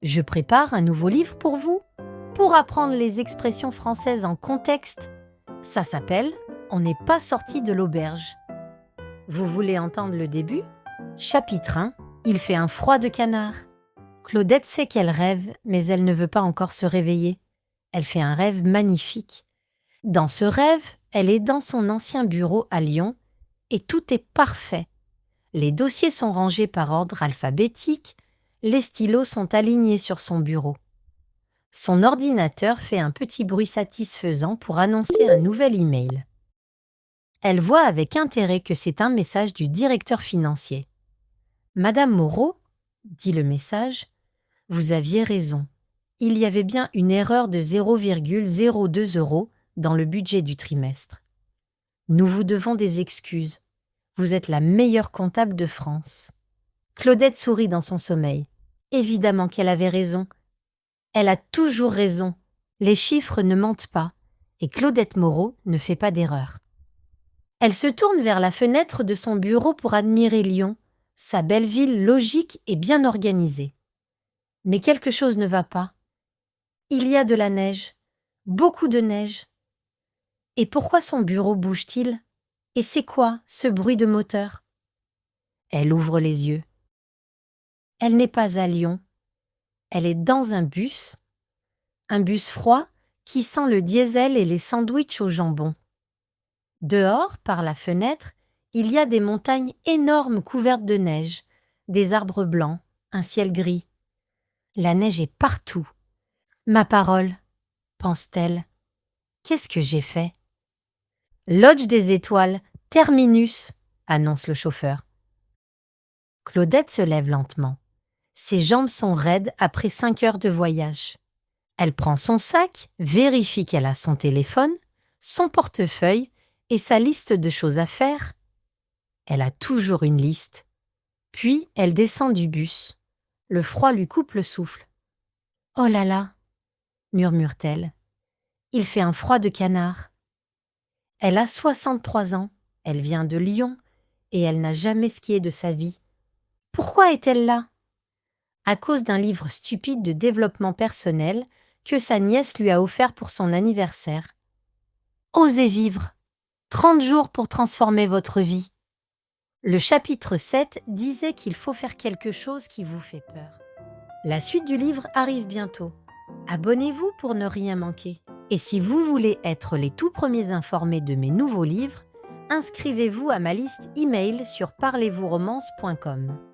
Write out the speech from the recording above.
Je prépare un nouveau livre pour vous, pour apprendre les expressions françaises en contexte. Ça s'appelle « On n'est pas sorti de l'auberge ». Vous voulez entendre le début? Chapitre 1. Il fait un froid de canard. Claudette sait qu'elle rêve, mais elle ne veut pas encore se réveiller. Elle fait un rêve magnifique. Dans ce rêve, elle est dans son ancien bureau à Lyon et tout est parfait. Les dossiers sont rangés par ordre alphabétique, les stylos sont alignés sur son bureau. Son ordinateur fait un petit bruit satisfaisant pour annoncer un nouvel email. Elle voit avec intérêt que c'est un message du directeur financier. « Madame Moreau, dit le message, vous aviez raison. Il y avait bien une erreur de 0,02 € dans le budget du trimestre. Nous vous devons des excuses. Vous êtes la meilleure comptable de France. » Claudette sourit dans son sommeil. Évidemment qu'elle avait raison. Elle a toujours raison. Les chiffres ne mentent pas et Claudette Moreau ne fait pas d'erreur. Elle se tourne vers la fenêtre de son bureau pour admirer Lyon, sa belle ville logique et bien organisée. Mais quelque chose ne va pas. Il y a de la neige, beaucoup de neige. Et pourquoi son bureau bouge-t-il? Et c'est quoi ce bruit de moteur? Elle ouvre les yeux. Elle n'est pas à Lyon. Elle est dans un bus froid qui sent le diesel et les sandwichs au jambon. Dehors, par la fenêtre, il y a des montagnes énormes couvertes de neige, des arbres blancs, un ciel gris. La neige est partout. Ma parole, pense-t-elle. Qu'est-ce que j'ai fait? Lodge des Étoiles, terminus, annonce le chauffeur. Claudette se lève lentement. Ses jambes sont raides après 5 heures de voyage. Elle prend son sac, vérifie qu'elle a son téléphone, son portefeuille et sa liste de choses à faire. Elle a toujours une liste. Puis elle descend du bus. Le froid lui coupe le souffle. « Oh là là !» murmure-t-elle. « Il fait un froid de canard. » Elle a 63 ans, elle vient de Lyon et elle n'a jamais skié de sa vie. Pourquoi est-elle là? À cause d'un livre stupide de développement personnel que sa nièce lui a offert pour son anniversaire. Osez vivre! 30 jours pour transformer votre vie. Le chapitre 7 disait qu'il faut faire quelque chose qui vous fait peur. La suite du livre arrive bientôt. Abonnez-vous pour ne rien manquer. Et si vous voulez être les tout premiers informés de mes nouveaux livres, inscrivez-vous à ma liste email sur parlezvousromance.com.